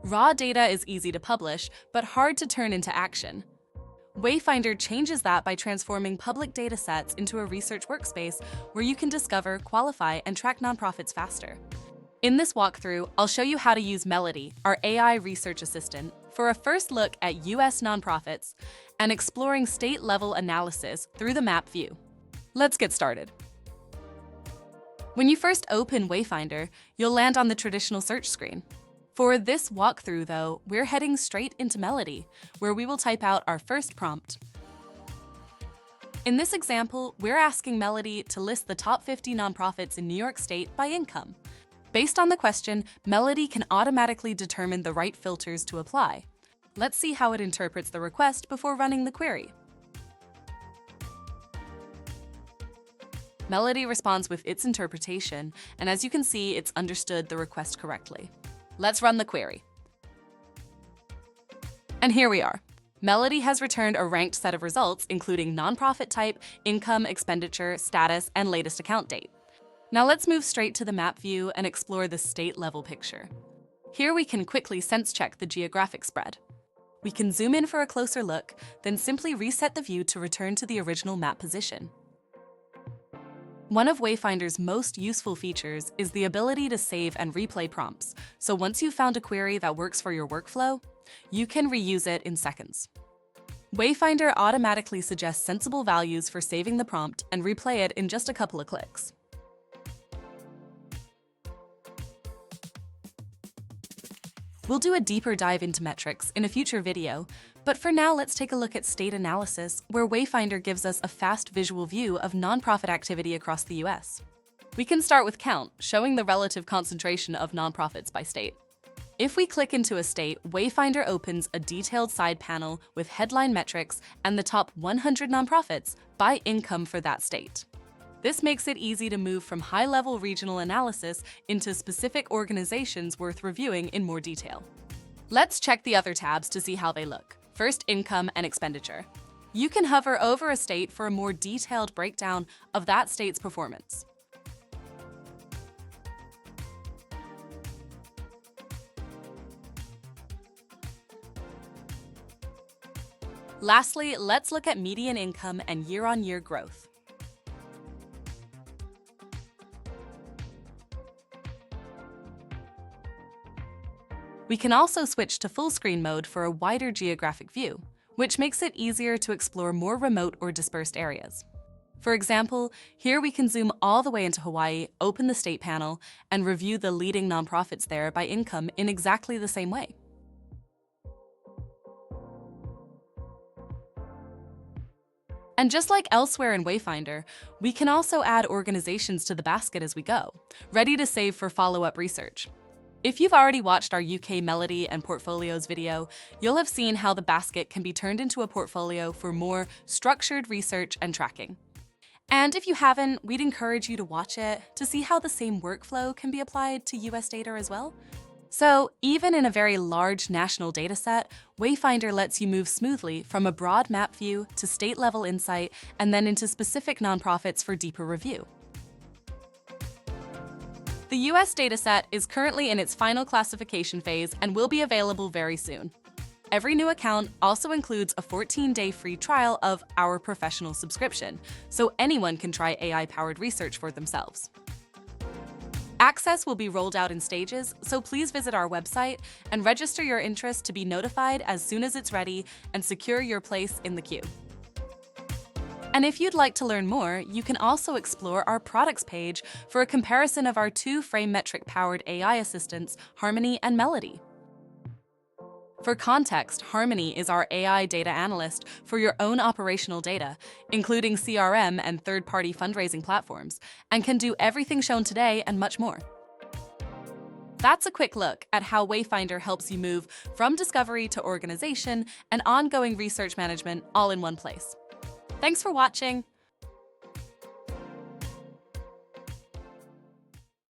Raw data is easy to publish, but hard to turn into action. Wayfinder changes that by transforming public data sets into a research workspace where you can discover, qualify, and track nonprofits faster. In this walkthrough, I'll show you how to use Melody, our AI research assistant, for a first look at US nonprofits and exploring state-level analysis through the map view. Let's get started. When you first open Wayfinder, you'll land on the traditional search screen. For this walkthrough, though, we're heading straight into Melody, where we will type out our first prompt. In this example, we're asking Melody to list the top 50 nonprofits in New York State by income. Based on the question, Melody can automatically determine the right filters to apply. Let's see how it interprets the request before running the query. Melody responds with its interpretation, and as you can see, it's understood the request correctly. Let's run the query. And here we are. Melody has returned a ranked set of results, including nonprofit type, income, expenditure, status, and latest account date. Now let's move straight to the map view and explore the state-level picture. Here we can quickly sense-check the geographic spread. We can zoom in for a closer look, then simply reset the view to return to the original map position. One of Wayfinder's most useful features is the ability to save and replay prompts, so once you've found a query that works for your workflow, you can reuse it in seconds. Wayfinder automatically suggests sensible values for saving the prompt and replay it in just a couple of clicks. We'll do a deeper dive into metrics in a future video, but for now let's take a look at state analysis, where Wayfinder gives us a fast visual view of nonprofit activity across the US. We can start with count, showing the relative concentration of nonprofits by state. If we click into a state, Wayfinder opens a detailed side panel with headline metrics and the top 100 nonprofits by income for that state. This makes it easy to move from high-level regional analysis into specific organizations worth reviewing in more detail. Let's check the other tabs to see how they look. First, income and expenditure. You can hover over a state for a more detailed breakdown of that state's performance. Lastly, let's look at median income and year-on-year growth. We can also switch to full screen mode for a wider geographic view, which makes it easier to explore more remote or dispersed areas. For example, here we can zoom all the way into Hawaii, open the state panel, and review the leading nonprofits there by income in exactly the same way. And just like elsewhere in Wayfinder, we can also add organizations to the basket as we go, ready to save for follow-up research. If you've already watched our UK Melody and Portfolios video, you'll have seen how the basket can be turned into a portfolio for more structured research and tracking. And if you haven't, we'd encourage you to watch it to see how the same workflow can be applied to US data as well. So even in a very large national dataset, Wayfinder lets you move smoothly from a broad map view to state-level insight and then into specific nonprofits for deeper review. The US dataset is currently in its final classification phase and will be available very soon. Every new account also includes a 14-day free trial of our professional subscription, so anyone can try AI-powered research for themselves. Access will be rolled out in stages, so please visit our website and register your interest to be notified as soon as it's ready and secure your place in the queue. And if you'd like to learn more, you can also explore our products page for a comparison of our two Frametric-powered AI assistants, Harmony and Melody. For context, Harmony is our AI data analyst for your own operational data, including CRM and third-party fundraising platforms, and can do everything shown today and much more. That's a quick look at how Wayfinder helps you move from discovery to organization and ongoing research management all in one place. Thanks for watching.